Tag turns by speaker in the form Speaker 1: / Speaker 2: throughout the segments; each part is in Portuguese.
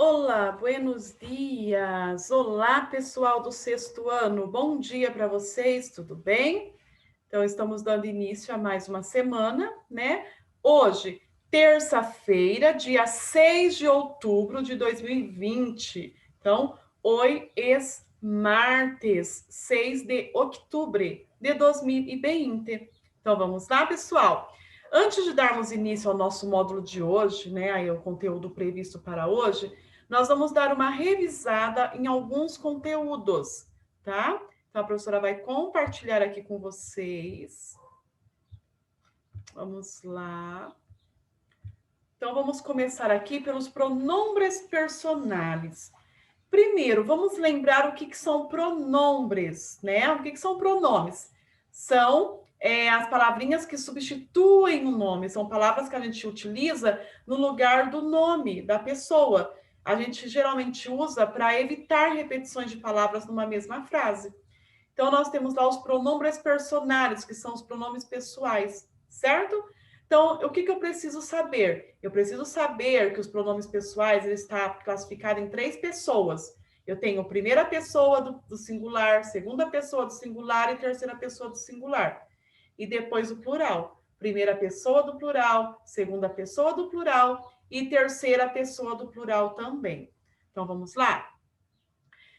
Speaker 1: Olá, buenos dias! Olá, pessoal do sexto ano, bom dia para vocês, tudo bem? Então, estamos dando início a mais uma semana, né? Hoje, terça-feira, dia 6 de outubro de 2020. Então, hoje é martes, 6 de outubro de 2020. Então, vamos lá, pessoal? Antes de darmos início ao nosso módulo de hoje, né, aí o conteúdo previsto para hoje, nós vamos dar uma revisada em alguns conteúdos, tá? Então, a professora vai compartilhar aqui com vocês. Vamos lá. Então, vamos começar aqui pelos pronombres personais. Primeiro, vamos lembrar o que são pronombres, né? O que são pronomes? São as palavrinhas que substituem o nome, são palavras que a gente utiliza no lugar do nome da pessoa. A gente geralmente usa para evitar repetições de palavras numa mesma frase. Então, nós temos lá os pronombres personais, que são os pronomes pessoais, certo? Então, o que eu preciso saber? Eu preciso saber que os pronomes pessoais ele está classificado em 3 pessoas. Eu tenho primeira pessoa do singular, segunda pessoa do singular e terceira pessoa do singular. E depois o plural. Primeira pessoa do plural, segunda pessoa do plural e terceira pessoa do plural também. Então, vamos lá?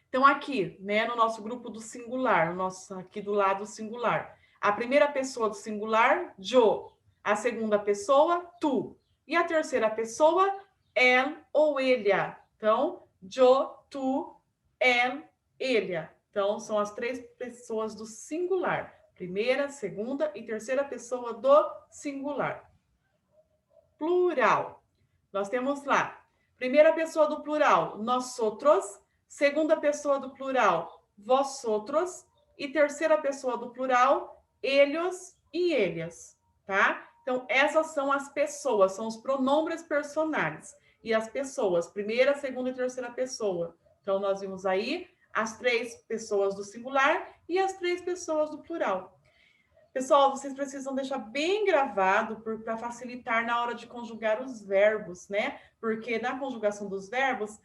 Speaker 1: Então, aqui, né, no nosso grupo do singular, aqui do lado singular. A primeira pessoa do singular, yo. A segunda pessoa, tu. E a terceira pessoa, el ou ella. Então, yo, tu, el, ella. Então, são as 3 pessoas do singular. Primeira, segunda e terceira pessoa do singular. Plural. Nós temos lá, primeira pessoa do plural, nosotros. Segunda pessoa do plural, vosotros. E terceira pessoa do plural, ellos e ellas, tá? Então, essas são as pessoas, são os pronombres personais. E as pessoas, primeira, segunda e terceira pessoa. Então, nós vimos aí as 3 pessoas do singular e as 3 pessoas do plural. Pessoal, vocês precisam deixar bem gravado para facilitar na hora de conjugar os verbos, né? Porque na conjugação dos verbos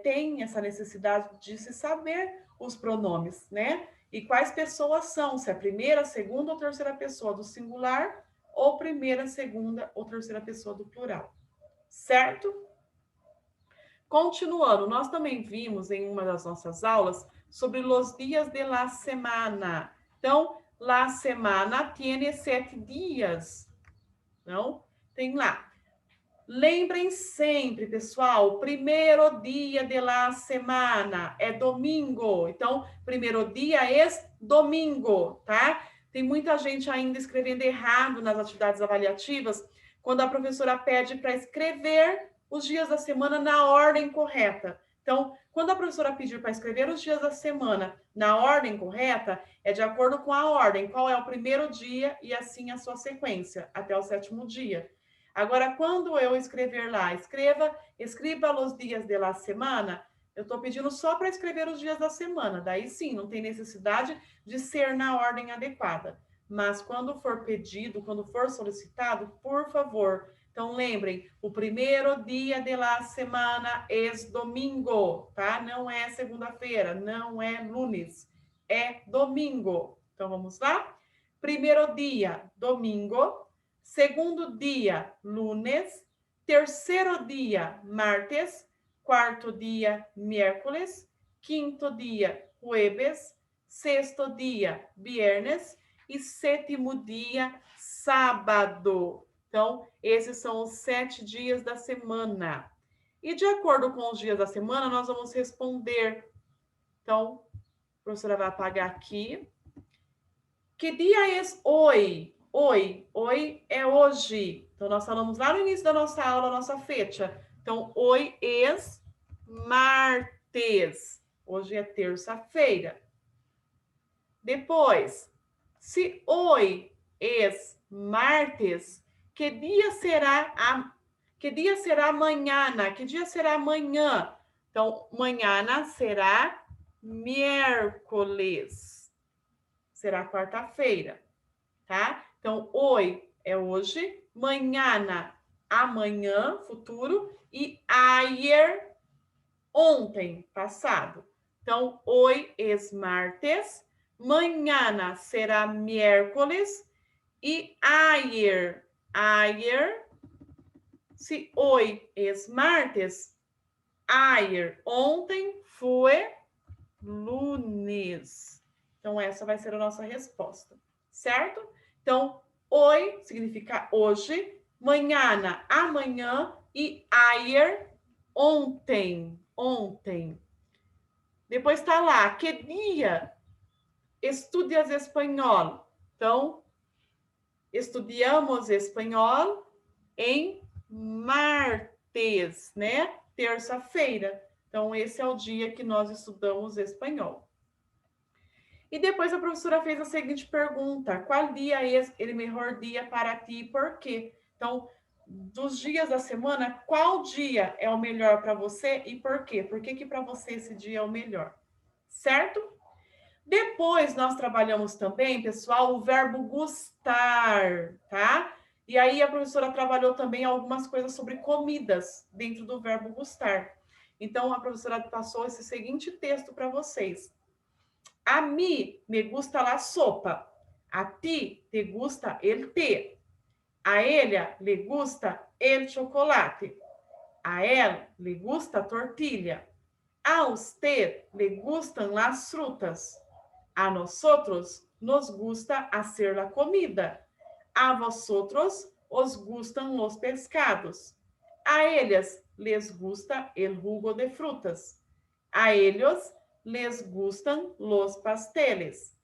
Speaker 1: tem essa necessidade de se saber os pronomes, né? E quais pessoas são, se é a primeira, segunda ou terceira pessoa do singular, ou primeira, segunda ou terceira pessoa do plural, certo? Continuando, nós também vimos em uma das nossas aulas sobre os dias de la semana. Então, la semana tiene 7 dias. Não? Tem lá. Lembrem sempre, pessoal, primeiro dia de la semana é domingo. Então, primeiro dia é domingo, tá? Tem muita gente ainda escrevendo errado nas atividades avaliativas, quando a professora pede para escrever os dias da semana na ordem correta. Então, quando a professora pedir para escrever os dias da semana na ordem correta, é de acordo com a ordem, qual é o primeiro dia e assim a sua sequência, até o 7º dia. Agora, quando eu escrever lá, escreva os dias de la semana, eu estou pedindo só para escrever os dias da semana. Daí sim, não tem necessidade de ser na ordem adequada. Mas quando for pedido, quando for solicitado, por favor. Então, lembrem, o primeiro dia de la semana é domingo, tá? Não é segunda-feira, não é lunes, é domingo. Então, vamos lá? Primeiro dia, domingo. Segundo dia, lunes. Terceiro dia, martes. Quarto dia, miércoles. Quinto dia, jueves. Sexto dia, viernes. E sétimo dia, sábado. Então, esses são os 7 dias da semana. E de acordo com os dias da semana, nós vamos responder. Então, a professora vai apagar aqui. Que dia é hoje? Hoje é hoje. Então, nós falamos lá no início da nossa aula, nossa fecha. Então, hoje é martes. Hoje é terça-feira. Depois, se hoje é martes, que dia será amanhã? Que dia será amanhã? Então, amanhã será miércoles. Será quarta-feira, tá? Então, hoje é hoje, manhã, amanhã, futuro, e ayer Ontem, passado. Então, hoy es martes, mañana será miércoles e ayer, se hoy es martes, ayer, ontem, foi lunes. Então, essa vai ser a nossa resposta, certo? Então, hoy significa hoje, mañana, amanhã e ayer, ontem, ontem. Depois está lá, que dia estudias espanhol? Então, estudiamos espanhol em martes, né? Terça-feira. Então, esse é o dia que nós estudamos espanhol. E depois a professora fez a seguinte pergunta: qual dia é o melhor dia para ti e por quê? Então, dos dias da semana, qual dia é o melhor para você e por quê? Por que para você esse dia é o melhor? Certo? Depois nós trabalhamos também, pessoal, o verbo gustar, tá? E aí a professora trabalhou também algumas coisas sobre comidas dentro do verbo gustar. Então a professora passou esse seguinte texto para vocês. A mí me gusta la sopa. A ti te gusta el té. A ella le gusta el chocolate. A él le gusta a tortilla. A usted le gustan las frutas. A nosotros nos gusta hacer la comida. A vosotros os gustan los pescados. A ellas les gusta el jugo de frutas. A ellos les gustan los pasteles.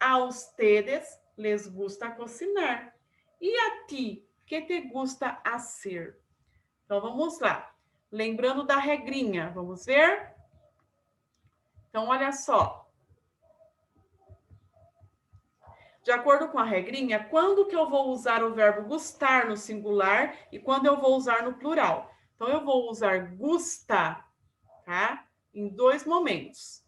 Speaker 1: A ustedes les gusta cocinar. E a ti, que te gusta hacer? Então, vamos lá. Lembrando da regrinha, vamos ver? Então, olha só. De acordo com a regrinha, quando que eu vou usar o verbo gustar no singular e quando eu vou usar no plural? Então, eu vou usar gusta, tá? Em dois momentos.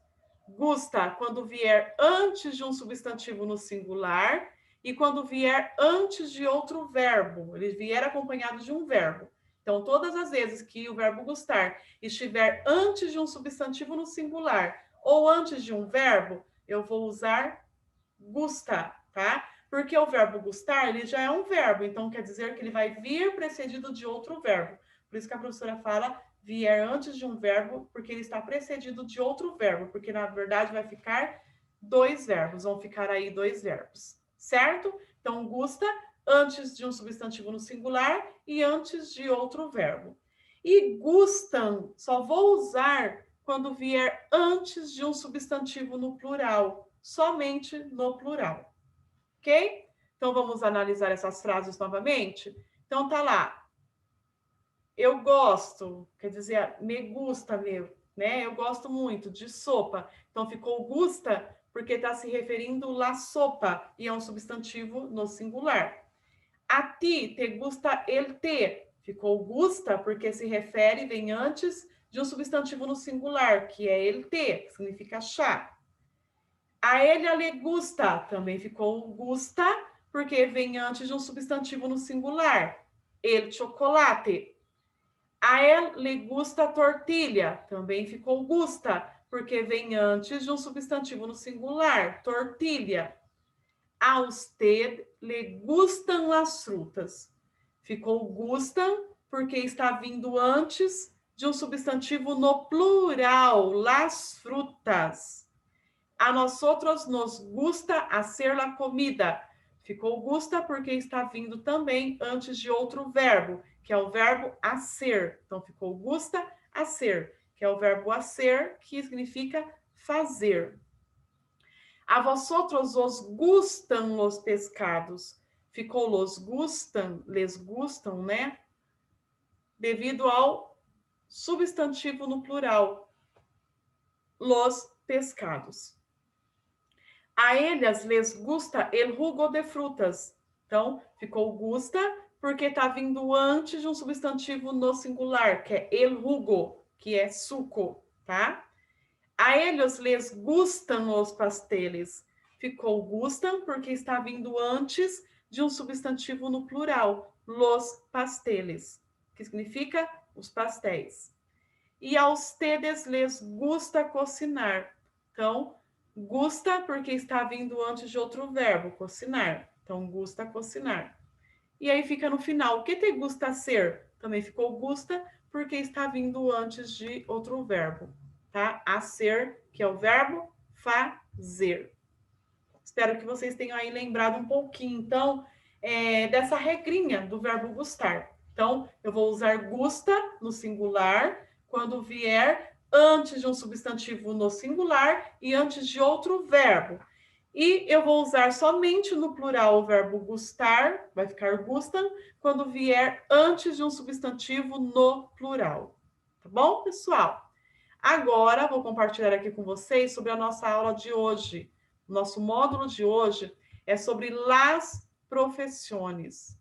Speaker 1: Gusta quando vier antes de um substantivo no singular e quando vier antes de outro verbo. Ele vier acompanhado de um verbo. Então, todas as vezes que o verbo gustar estiver antes de um substantivo no singular ou antes de um verbo, eu vou usar gusta, tá? Porque o verbo gustar, ele já é um verbo, então quer dizer que ele vai vir precedido de outro verbo. Por isso que a professora fala vier antes de um verbo, porque ele está precedido de outro verbo, porque na verdade vai ficar dois verbos, vão ficar aí dois verbos, certo? Então, gusta antes de um substantivo no singular e antes de outro verbo. E gustam, só vou usar quando vier antes de um substantivo no plural, somente no plural, ok? Então, vamos analisar essas frases novamente? Então, tá lá. Eu gosto, quer dizer, me gusta, né? Eu gosto muito de sopa. Então, ficou gusta porque está se referindo la sopa e é um substantivo no singular. A ti te gusta el té. Ficou gusta porque se refere, vem antes de um substantivo no singular, que é el té, que significa chá. A ella le gusta, também ficou gusta, porque vem antes de um substantivo no singular, el chocolate. A él le gusta tortilha, também ficou gusta, porque vem antes de um substantivo no singular, tortilha. A usted le gustan las frutas. Ficou gustan, porque está vindo antes de um substantivo no plural, las frutas. A nosotros nos gusta hacer la comida. Ficou gusta porque está vindo também antes de outro verbo, que é o verbo hacer. Então, ficou gusta hacer, que é o verbo hacer, que significa fazer. A vosotros os gustam os pescados. Ficou los gustam, les gustam, né? Devido ao substantivo no plural, los pescados. A ellas les gusta el jugo de frutas. Então, ficou gusta porque está vindo antes de um substantivo no singular, que é el jugo, que é suco, tá? A ellos les gustan os pasteles. Ficou gustan porque está vindo antes de um substantivo no plural, los pasteles, que significa os pastéis. E a ustedes les gusta cocinar. Então, gusta porque está vindo antes de outro verbo, cocinar. Então, gusta cocinar. E aí fica no final, o que te gusta ser? Também ficou gusta porque está vindo antes de outro verbo, tá? A ser, que é o verbo fazer. Espero que vocês tenham aí lembrado um pouquinho, então, dessa regrinha do verbo gustar. Então, eu vou usar gusta no singular quando vier antes de um substantivo no singular e antes de outro verbo. E eu vou usar somente no plural o verbo gustar, vai ficar gustam, quando vier antes de um substantivo no plural. Tá bom, pessoal? Agora, vou compartilhar aqui com vocês sobre a nossa aula de hoje. Nosso módulo de hoje é sobre las profissões.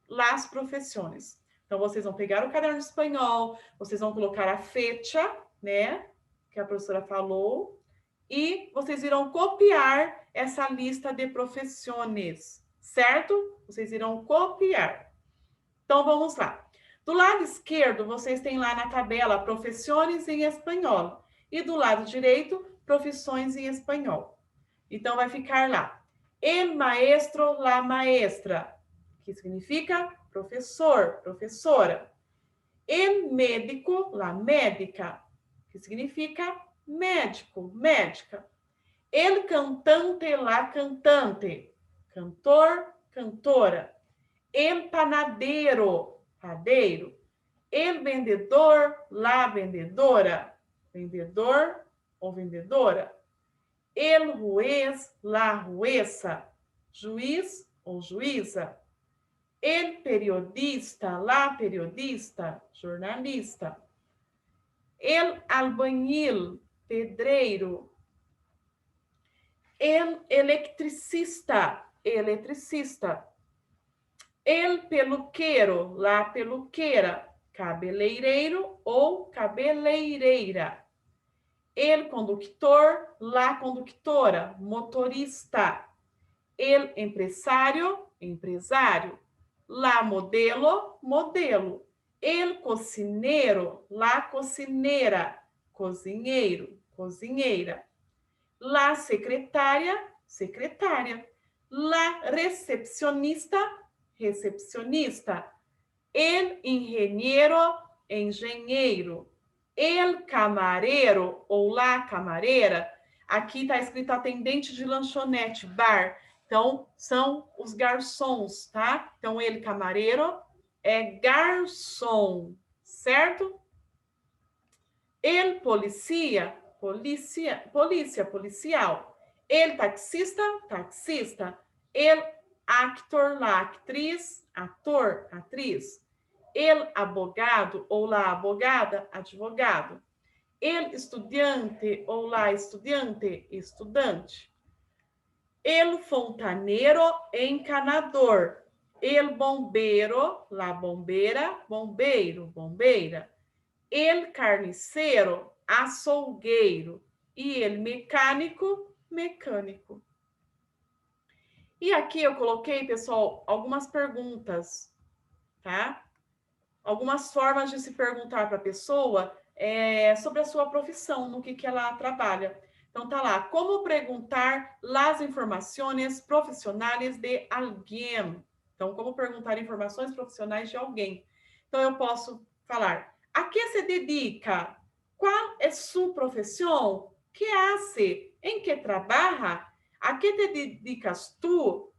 Speaker 1: Las profissões. Então, vocês vão pegar o caderno de espanhol, vocês vão colocar a fecha, né? Que a professora falou, e vocês irão copiar essa lista de profissões, certo? Vocês irão copiar. Então, vamos lá. Do lado esquerdo, vocês têm lá na tabela profissões em espanhol. E do lado direito, profissões em espanhol. Então, vai ficar lá. El maestro, la maestra, que significa professor, professora. El médico, la médica, que significa médico, médica. El cantante, la cantante, cantor, cantora. El panadeiro, padeiro. El vendedor, la vendedora, vendedor ou vendedora. El juez, la jueza, juiz ou juíza. El periodista, la periodista, jornalista. El albañil, pedreiro. El eletricista, eletricista. El peluqueiro, la peluqueira, cabeleireiro ou cabeleireira. El conductor, la conductora, motorista. El empresário, empresário. La modelo, modelo. El cozinheiro, la cozinheira, cozinheiro, cozinheira. La secretária, secretária. La recepcionista, recepcionista. El engenheiro, engenheiro. El camareiro ou la camareira. Aqui está escrito atendente de lanchonete, bar. Então, são os garçons, tá? Então, ele camareiro é garçom, certo? El policia, polícia, policial. El taxista, taxista. El actor, la atriz, ator, atriz. El abogado ou la abogada, advogado. El estudiante ou la estudiante, estudante. El fontaneiro, encanador. El bombeiro, la bombeira, bombeiro, bombeira. El carniceiro, açougueiro. E el mecânico, mecânico. E aqui eu coloquei, pessoal, algumas perguntas, tá? Algumas formas de se perguntar para a pessoa sobre a sua profissão, no que ela trabalha. Então, tá lá, como perguntar las informações profissionais de alguém. Então, como perguntar informações profissionais de alguém. Então, eu posso falar, a que se dedica? Qual é sua profissão? Que hace? Em que trabalha? A que te dedicas tu?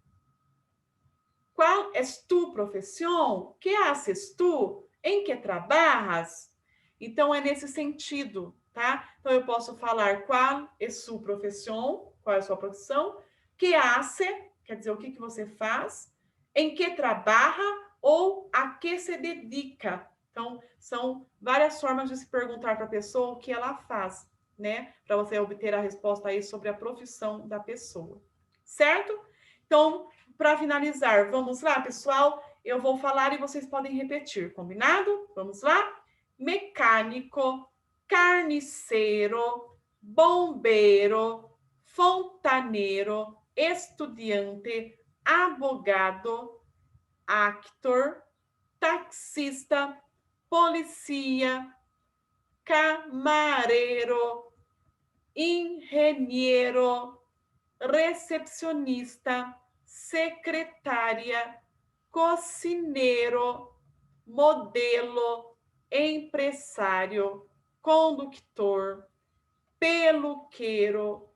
Speaker 1: Qual é tu profissão? Que haces tu? Em que trabalhas? Então, é nesse sentido, tá? Então, eu posso falar qual é sua profissão, qual é a sua profissão, que hace, quer dizer, o que você faz, em que trabalha ou a que se dedica. Então, são várias formas de se perguntar para a pessoa o que ela faz, né? Para você obter a resposta aí sobre a profissão da pessoa, certo? Então, para finalizar, vamos lá, pessoal? Eu vou falar e vocês podem repetir, combinado? Vamos lá? Mecânico, carniceiro, bombeiro, fontaneiro, estudiante, abogado, actor, taxista, policia, Camareiro, engenheiro, recepcionista, secretária, cocineiro, modelo, empresário, condutor, peluqueiro,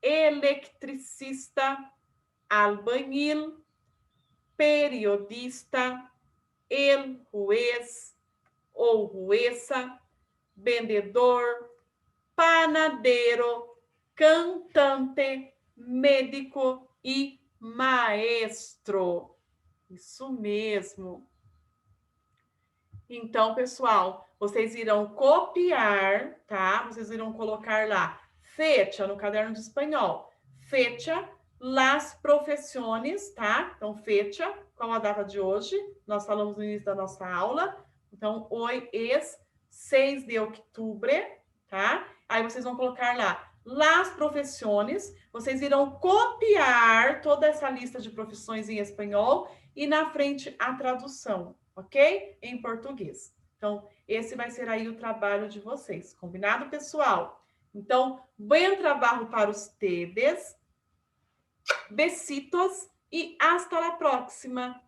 Speaker 1: eletricista, albañil, periodista, el juez ou jueza, vendedor, panadeiro, cantante, médico e maestro. Isso mesmo. Então, pessoal, vocês irão copiar, tá? Vocês irão colocar lá, fecha no caderno de espanhol. Fecha las profissões, tá? Então, fecha, qual a data de hoje? Nós falamos no início da nossa aula. Então, hoje é 6 de outubro, tá? Aí vocês vão colocar lá, las profissões. Vocês irão copiar toda essa lista de profissões em espanhol e na frente a tradução, ok? Em português. Então, esse vai ser aí o trabalho de vocês. Combinado, pessoal? Então, bom trabalho para ustedes. Besitos e hasta la próxima.